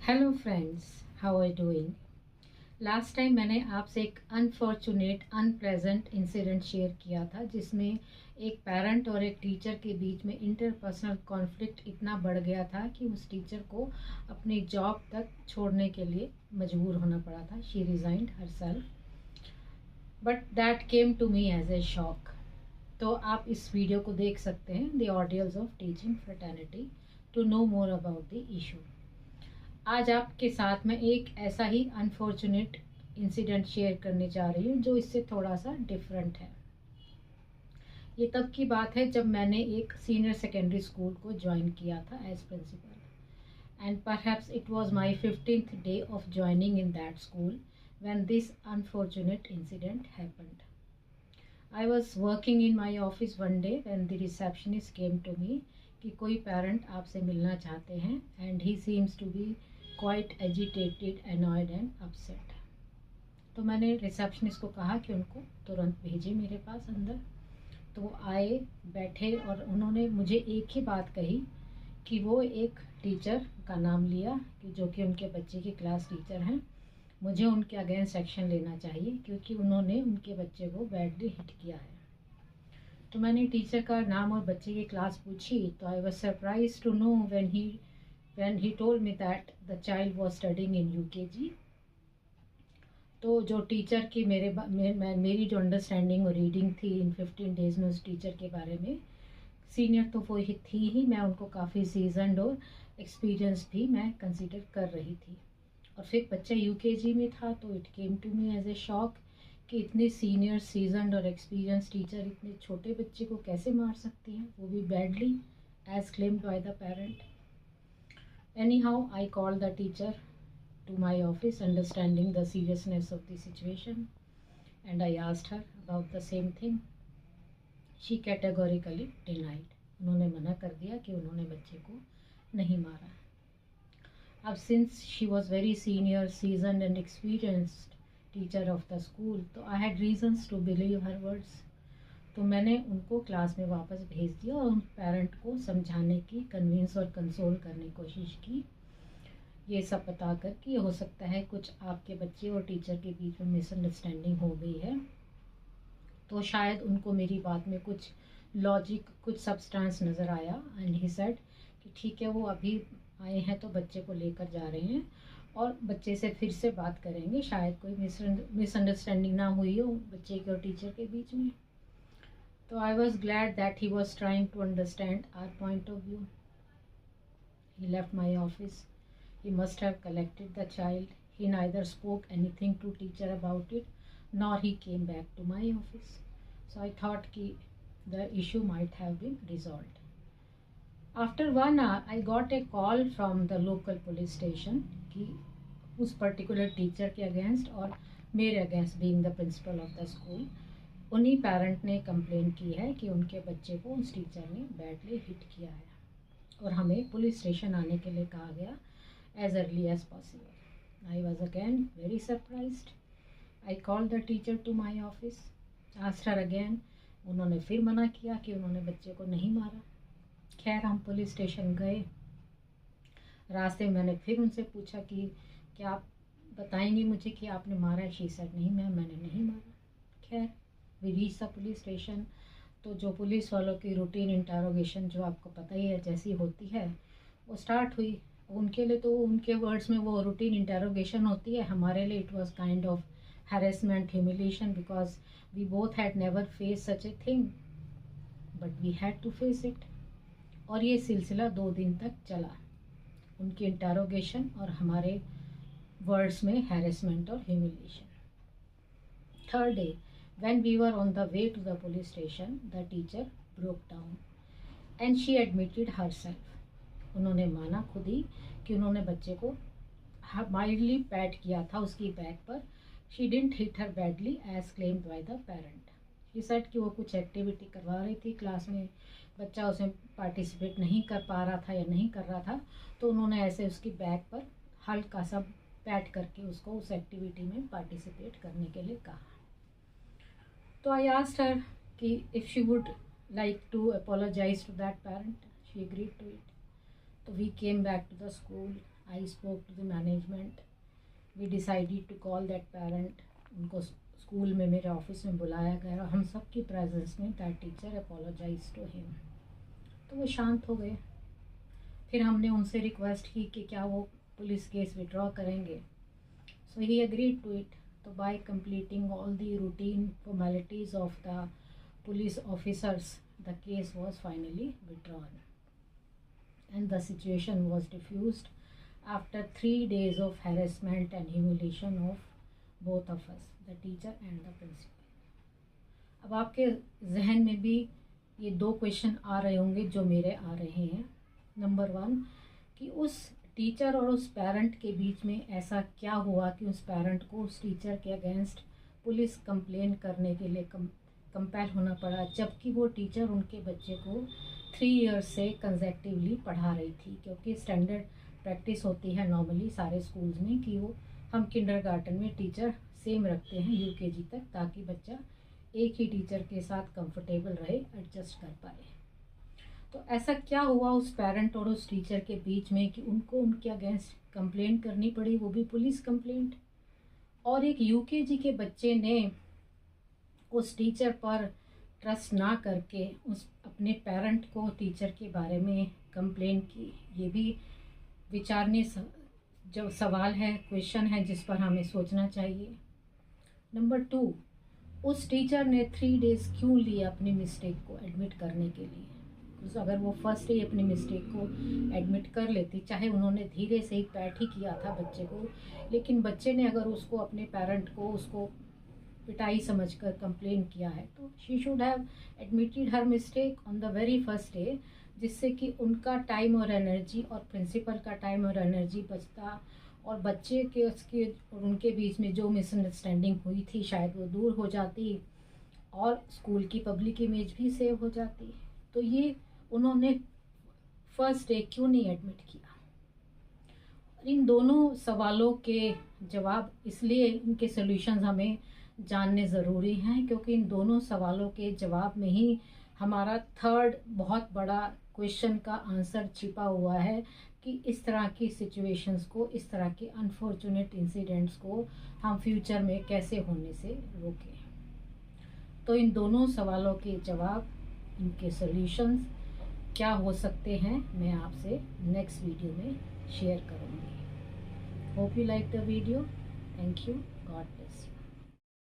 Hello friends, how are doing. Last time मैंने आपसे एक अनफॉर्चुनेट अनप्लेजेंट इंसिडेंट शेयर किया था जिसमें एक पेरेंट और एक टीचर के बीच में इंटरपर्सनल कॉन्फ्लिक्ट इतना बढ़ गया था कि उस टीचर को अपनी जॉब तक छोड़ने के लिए मजबूर होना पड़ा था। She resigned herself, but that came to me as a shock. तो आप इस वीडियो को देख सकते हैं, the audience of teaching fraternity, to know more about the issue. आज आपके साथ में एक ऐसा ही अनफॉर्चुनेट इंसिडेंट शेयर करने जा रही हूँ जो इससे थोड़ा सा डिफरेंट है। ये तब की बात है जब मैंने एक सीनियर सेकेंडरी स्कूल को ज्वाइन किया था as principal, and perhaps it was my 15th day of joining in that school when this unfortunate incident happened. I was working in my office one day when the receptionist came to me कि कोई parent आपसे मिलना चाहते हैं, and he seems to be quite agitated, annoyed and upset। तो मैंने receptionist को कहा कि उनको तुरंत भेजे मेरे पास अंदर। तो वो आए, बैठे और उन्होंने मुझे एक ही बात कही कि वो एक टीचर का नाम लिया कि जो कि उनके बच्चे की क्लास टीचर हैं, मुझे उनके अगेंस्ट एक्शन लेना चाहिए क्योंकि उन्होंने उनके बच्चे को बैडली हिट किया है। तो मैंने टीचर का नाम और बच्चे की क्लास पूछी तो I was surprise to know when he told me that the child was studying in UKG. तो जो टीचर की मेरी जो अंडरस्टैंडिंग और रीडिंग थी इन 15 डेज में उस टीचर के बारे में, सीनियर तो वो ही थी ही, मैं उनको काफ़ी सीजनड और एक्सपीरियंस भी मैं कंसिडर कर रही थी। और फिर बच्चा यूकेजी में था तो it came to me as a shock कि इतनी सीनियर सीजनड और एक्सपीरियंस टीचर इतने छोटे बच्चे को कैसे मार सकती हैं, वो भी badly as claimed by the parent. Anyhow I call the teacher to my office, understanding the seriousness of the situation, and I asked her about the same thing. She categorically denied। उन्होंने मना कर दिया कि उन्होंने बच्चे को नहीं मारा। अब since she was very senior, seasoned and experienced teacher of the school, तो I had reasons to believe her words। तो मैंने उनको क्लास में वापस भेज दिया और पेरेंट को समझाने की, कन्विंस और कंसोल करने की कोशिश की, ये सब बता कर कि हो सकता है कुछ आपके बच्चे और टीचर के बीच में मिसअंडरस्टैंडिंग हो गई है। तो शायद उनको मेरी बात में कुछ लॉजिक, कुछ सब्सटेंस नज़र आया, एंड ही सेड कि ठीक है, वो अभी आए हैं तो बच्चे को लेकर जा रहे हैं और बच्चे से फिर से बात करेंगे, शायद कोई मिसअंडरस्टैंडिंग ना हुई हो बच्चे के और टीचर के बीच में। तो I was glad that he was trying to understand our point of view. He left my office. He must have collected the child. He neither spoke anything to teacher about it, nor he came back to my office. So I thought कि the issue might have been resolved. After 1 hour, I got a call from the local police station कि उस particular teacher के against और मेरे against being the principal of the school, उन्हीं parent ने complain की है कि उनके बच्चे को उस teacher ने badly hit किया है और हमें पुलिस स्टेशन आने के लिए कहा गया as early as possible. I was again very surprised. I called the teacher to my office, asked her again. उन्होंने फिर मना किया कि उन्होंने बच्चे को नहीं मारा। खैर, हम पुलिस स्टेशन गए। रास्ते में मैंने फिर उनसे पूछा कि क्या आप बताएंगी मुझे कि आपने मारा है। शी सेड नहीं मैम, मैंने नहीं मारा। खैर, we reach the police station. तो जो पुलिस वालों की रूटीन इंटरोगेशन, जो आपको पता ही है जैसी होती है, वो स्टार्ट हुई। उनके लिए तो उनके वर्ड्स में वो रूटीन इंटरोगेशन होती है, हमारे लिए it was kind of harassment, humiliation, because we both had never face such a thing, but we had to face it. और ये सिलसिला 2 दिन तक चला, उनकी इंटरोगेशन और हमारे वर्ड्स में हैरेसमेंट और humiliation. Third day when we were on the way to the police station, the teacher broke down and she admitted herself। उन्होंने माना खुद ही कि उन्होंने बच्चे को माइल्डली पैट किया था उसकी बैक पर। She didn't hit her badly as claimed by the parent. She said कि वो कुछ एक्टिविटी करवा रही थी क्लास में, बच्चा उसमें पार्टिसिपेट नहीं कर पा रहा था या नहीं कर रहा था, तो उन्होंने ऐसे उसकी बैक पर हल्का सा पैट करके उसको उस एक्टिविटी में पार्टिसिपेट करने के लिए कहा। तो आई आस्क्ड हर कि if she would like to apologize to that parent. She agreed to it. तो we came back to the school I spoke to the management. We decided to call that parent. उनको school में मेरे office में बुलाया गया और हम सब की प्रेजेंस में that teacher apologise to him. तो वो शांत हो गए। फिर हमने उनसे रिक्वेस्ट की कि क्या वो पुलिस केस विड्रॉ करेंगे। सो ही एग्रीड टू इट। तो bye completing all the routine formalities of the police officers, the case was finally withdrawn and the situation was diffused after 3 days of harassment and humiliation of both of us, the teacher and the principal. अब आपके जहन में भी ये 2 question आ रहे होंगे जो मेरे आ रहे हैं। नंबर 1 कि उस टीचर और उस पेरेंट के बीच में ऐसा क्या हुआ कि उस पेरेंट को उस टीचर के अगेंस्ट पुलिस कंप्लेन करने के लिए कंपेल होना पड़ा, जबकि वो टीचर उनके बच्चे को 3 इयर्स से कंसेक्टिवली पढ़ा रही थी। क्योंकि स्टैंडर्ड प्रैक्टिस होती है नॉर्मली सारे स्कूल्स में कि वो हम किंडरगार्टन में टीचर सेम रखते हैं यूकेजी तक, ताकि बच्चा एक ही टीचर के साथ कंफर्टेबल रहे, एडजस्ट कर पाए। तो ऐसा क्या हुआ उस पेरेंट और उस टीचर के बीच में कि उनको उनके अगेंस्ट कंप्लेंट करनी पड़ी, वो भी पुलिस कंप्लेंट। और एक यूकेजी के बच्चे ने उस टीचर पर ट्रस्ट ना करके उस अपने पेरेंट को टीचर के बारे में कंप्लेन की। ये भी विचारने जो सवाल है, क्वेश्चन है, जिस पर हमें सोचना चाहिए। नंबर 2, उस टीचर ने 3 डेज़ क्यों लिए अपनी मिस्टेक को एडमिट करने के लिए? तो अगर वो फर्स्ट डे अपनी मिस्टेक को एडमिट कर लेती, चाहे उन्होंने धीरे से ही पैट ही किया था बच्चे को, लेकिन बच्चे ने अगर उसको अपने पेरेंट को उसको पिटाई समझकर कंप्लेन किया है, तो she should have admitted her mistake on the very first day, जिससे कि उनका टाइम और एनर्जी और प्रिंसिपल का टाइम और एनर्जी बचता और बच्चे के उसके और उनके बीच में जो मिसअंडरस्टैंडिंग हुई थी शायद वो दूर हो जाती और स्कूल की पब्लिक इमेज भी सेव हो जाती। तो ये उन्होंने फर्स्ट डे क्यों नहीं एडमिट किया? इन दोनों सवालों के जवाब इसलिए इनके सॉल्यूशंस हमें जानने ज़रूरी हैं, क्योंकि इन दोनों सवालों के जवाब में ही हमारा थर्ड बहुत बड़ा क्वेश्चन का आंसर छिपा हुआ है कि इस तरह की सिचुएशंस को, इस तरह के अनफॉर्चुनेट इंसिडेंट्स को हम फ्यूचर में कैसे होने से रोकें। तो इन दोनों सवालों के जवाब, इनके सॉल्यूशंस क्या हो सकते हैं, मैं आपसे नेक्स्ट वीडियो में शेयर करूँगी। Hope you like the video. Thank you. God bless you.